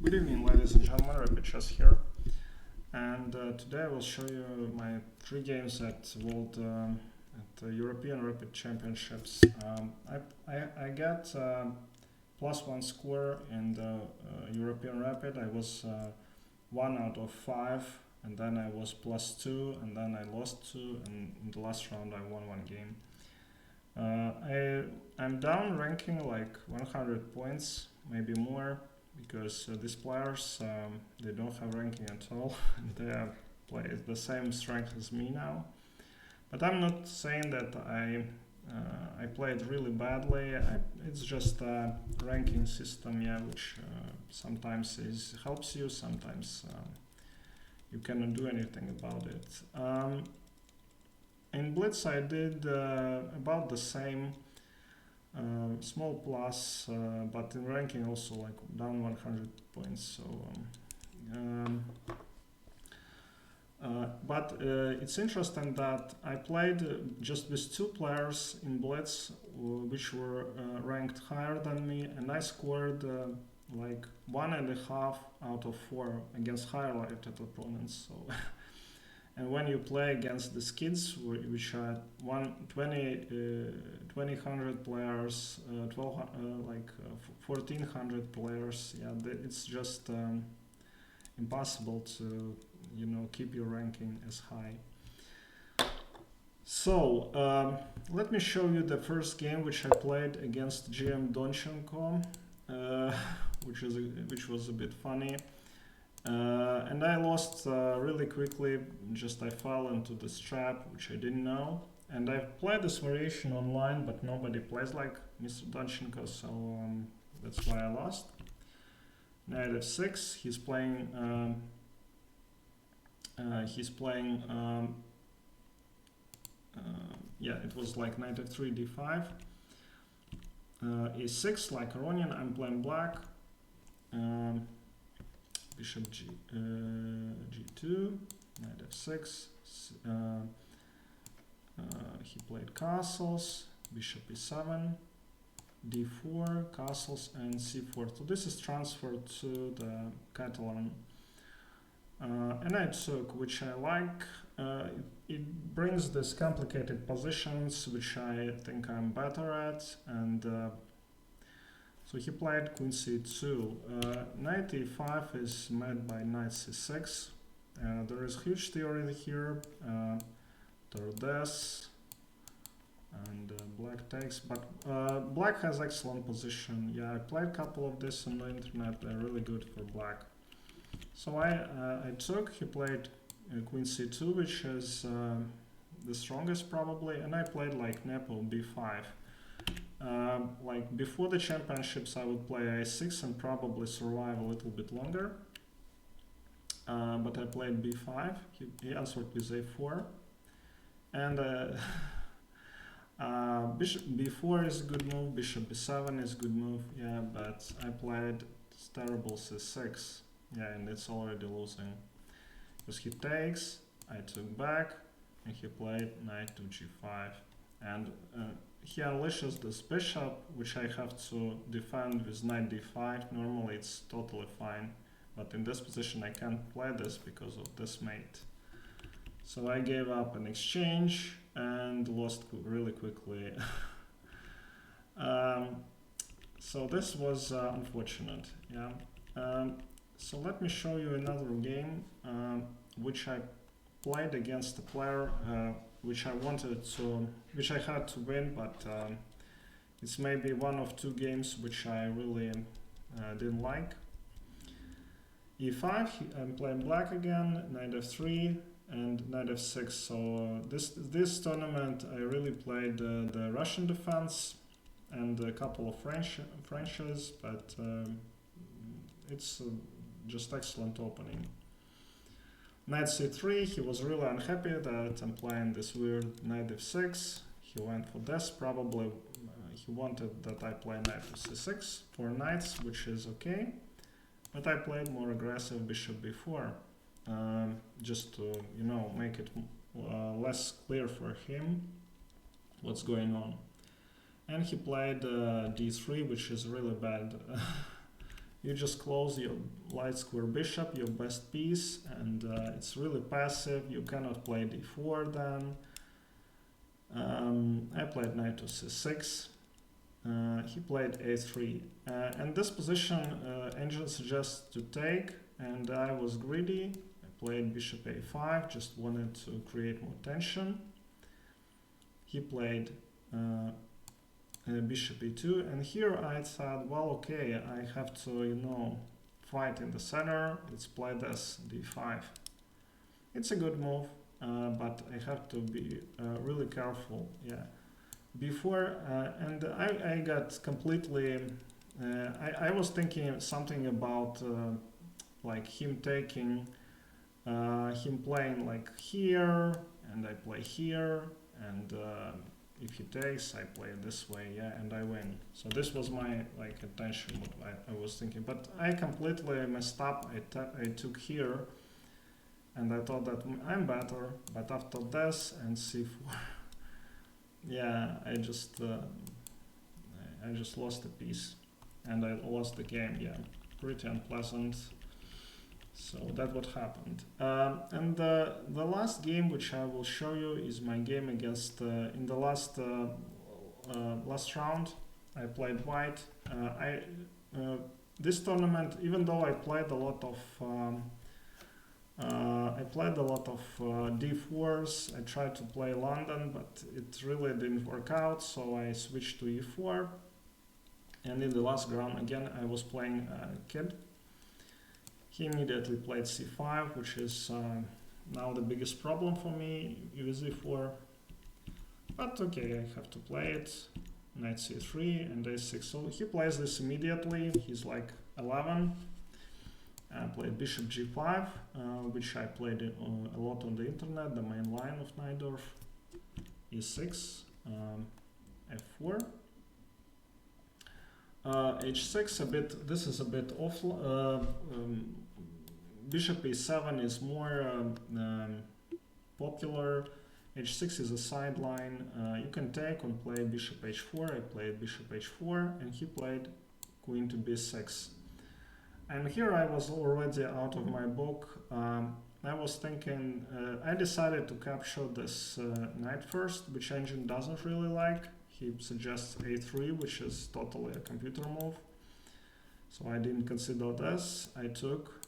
Good evening, ladies and gentlemen, Rapid Chess here, and today I will show you my 3 games at the European Rapid Championships. I got +1 score in the European Rapid. I was 1 out of 5, and then I was +2, and then I lost 2, and in the last round I won 1 game. I'm down ranking like 100 points, maybe more, because these players they don't have ranking at all. They are play the same strength as me now. But I'm not saying that I played really badly. It's just a ranking system, yeah, which sometimes helps you, sometimes you cannot do anything about it. In Blitz I did about the same, small plus, but in ranking also like down 100 points. So, but it's interesting that I played just with 2 players in Blitz, which were ranked higher than me, and I scored like 1.5 out of 4 against higher rated opponents. So. And when you play against the kids, which are 2,000 players, 1,400 players, yeah, it's just impossible to, keep your ranking as high. So let me show you the first game which I played against GM Donchenko, which was a bit funny. And I lost really quickly, just I fell into this trap, which I didn't know. And I've played this variation online, but nobody plays like Mr. Donchenko, so that's why I lost. Knight f6, he's playing, yeah, it was like knight f3, d5. e6, like Aronian, I'm playing black. Bishop g2, knight f6, he played castles, bishop e7, d4, castles, and c4. So this is transferred to the Catalan. And I took, which I like. It brings these complicated positions, which I think I'm better at, and so he played queen c2. Knight e5 is met by knight c6. There is huge theory here. Tordes and black takes, but black has excellent position. Yeah, I played a couple of this on the internet. They're really good for black. So I took. He played queen c2, which is the strongest probably, and I played like Nepo b5. Like before the championships, I would play a6 and probably survive a little bit longer. But I played b5. He answered with a4, and bishop b4 is a good move. Bishop b7 is a good move. Yeah, but I played terrible c6. Yeah, and it's already losing because he takes. I took back, and he played knight to g5, and he unleashes this bishop, which I have to defend with knight d5. Normally it's totally fine, but in this position I can't play this because of this mate. So I gave up an exchange and lost really quickly. So this was unfortunate. Yeah. So let me show you another game which I played against a player which I had to win, but it's maybe one of 2 games which I really didn't like. e5, I'm playing black again, knight f3, and knight f6. So this tournament I really played the Russian defense and a couple of Frenches, but it's just excellent opening. Knight c3, he was really unhappy that I'm playing this weird knight f6. He went for this, probably he wanted that I play knight to c6 for knights, which is okay. But I played more aggressive bishop b4, just to, make it less clear for him what's going on. And he played d3, which is really bad you just close your light square bishop, your best piece, and it's really passive. You cannot play d4 then. I played knight to c6. He played a3. And this position, Engine suggests to take, and I was greedy. I played bishop a5, just wanted to create more tension. He played bishop e2, and here I thought, well, okay, I have to, fight in the center. Let's play this d5. It's a good move, but I have to be really careful. Yeah, before and I got completely. I was thinking something about like him taking, him playing like here, and I play here, and if he takes, I play this way, yeah, and I win. So this was my intention, what I was thinking. But I completely messed up. I took here, and I thought that I'm better. But after this and c4, yeah, I just lost a piece, and I lost the game. Yeah, pretty unpleasant. So that's what happened. And the last game which I will show you is my game against, in the last round, I played white. This tournament, even though I played a lot of d4s, I tried to play London, but it really didn't work out, so I switched to e4. And in the last round again, I was playing Kid. He immediately played c5, which is now the biggest problem for me with e4. But okay, I have to play it. Knight c3 and a6. So he plays this immediately. He's like 11. I played bishop g5, which I played a lot on the internet, the main line of Najdorf. e6, f4. h6, a bit. This is a bit off. Bishop e7 is more popular. h6 is a sideline. You can take and play bishop h4. I played bishop h4, and he played queen to b6. And here I was already out of my book. I was thinking, I decided to capture this knight first, which Engine doesn't really like. He suggests a3, which is totally a computer move. So I didn't consider this. I took.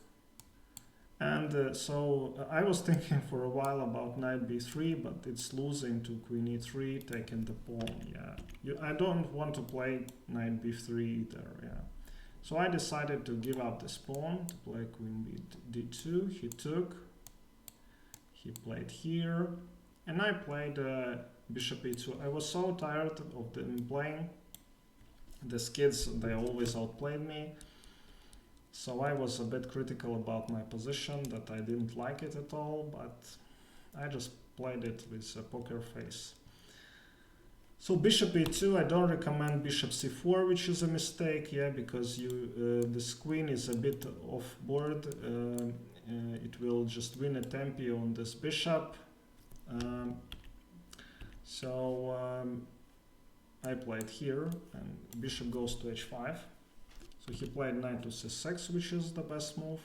And so I was thinking for a while about knight b3, but it's losing to queen e3, taking the pawn. Yeah, I don't want to play knight b3 either. Yeah, so I decided to give up this pawn to play queen d2. He took. He played here, and I played bishop e2. I was so tired of them playing. These kids, they always outplayed me. So I was a bit critical about my position, that I didn't like it at all, but I just played it with a poker face. So bishop e2, I don't recommend bishop c4, which is a mistake, yeah, because this queen is a bit off board. It will just win a tempo on this bishop. I played here, and bishop goes to h5. So he played knight to c6, which is the best move,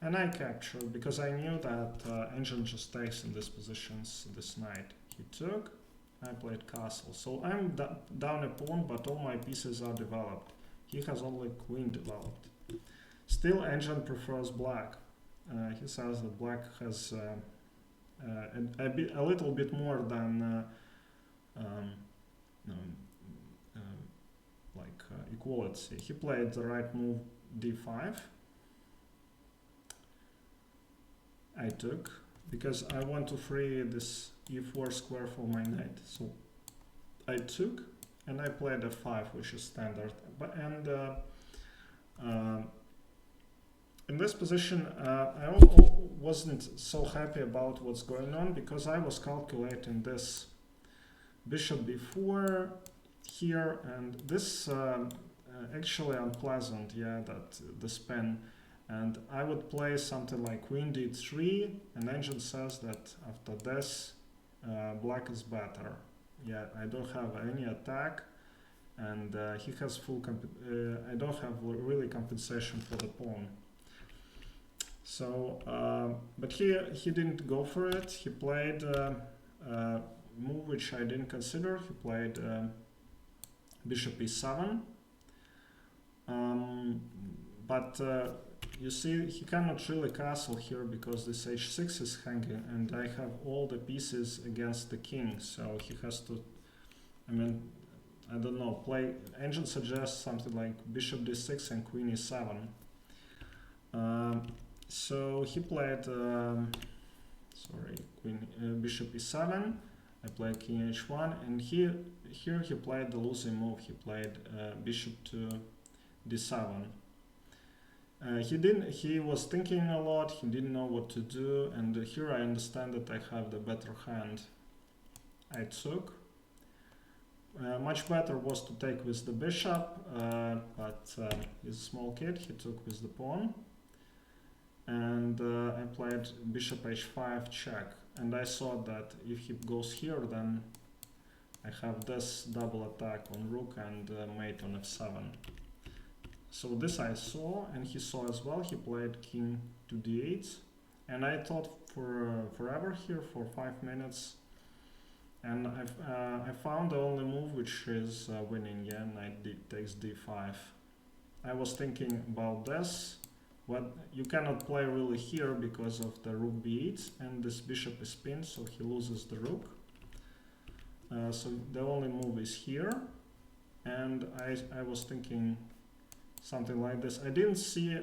and I captured because I knew that Engine just takes in these positions this knight. He took, I played castle. So I'm down a pawn, but all my pieces are developed. He has only queen developed. Still, Engine prefers black. He says that black has a little bit more than equality. He played the right move d5. I took because I want to free this e4 square for my knight. So I took, and I played f5, which is standard. In this position, I wasn't so happy about what's going on because I was calculating this bishop b4 here, and this actually unpleasant, yeah, that the spin. And I would play something like queen d3, and Engine says that after this, black is better. Yeah, I don't have any attack, and he has full I don't have really compensation for the pawn. So, but he didn't go for it. He played a move which I didn't consider. He played bishop e7. But you see, he cannot really castle here because this h6 is hanging, and I have all the pieces against the king. So he has to, I mean, I don't know, play. Engine suggests something like bishop d6 and queen e7. So he played, bishop e7. I played king h1, and here he played the losing move. He played bishop to d7. He was thinking a lot. He didn't know what to do, and here I understand that I have the better hand. I took. Much better was to take with the bishop, but he's a small kid. He took with the pawn, and I played bishop h5 check. And I thought that if he goes here, then I have this double attack on rook and mate on f7. So this I saw, and he saw as well. He played king to d8, and I thought for forever here for 5 minutes. And I found the only move which is winning. Yeah, knight takes d5. I was thinking about this. What you cannot play really here because of the rook b8, and this bishop is pinned, so he loses the rook. So the only move is here, and I was thinking something like this. I didn't see.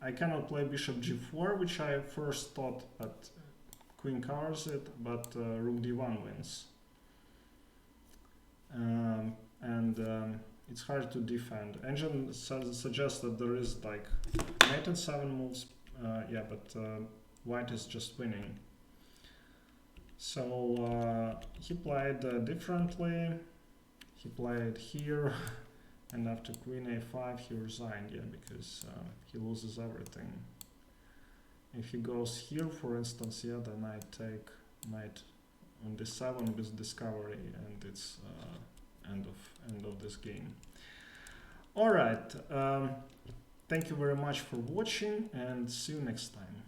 I cannot play bishop g4, which I first thought, but queen covers it, but rook d1 wins. It's hard to defend. Engine suggests that there is like knight and 7 moves, yeah, but white is just winning. So he played differently. He played here, and after queen a5 he resigned, yeah, because he loses everything. If he goes here, for instance, yeah, then I take knight on d7 with discovery, and it's end of this game. All right, thank you very much for watching, and see you next time.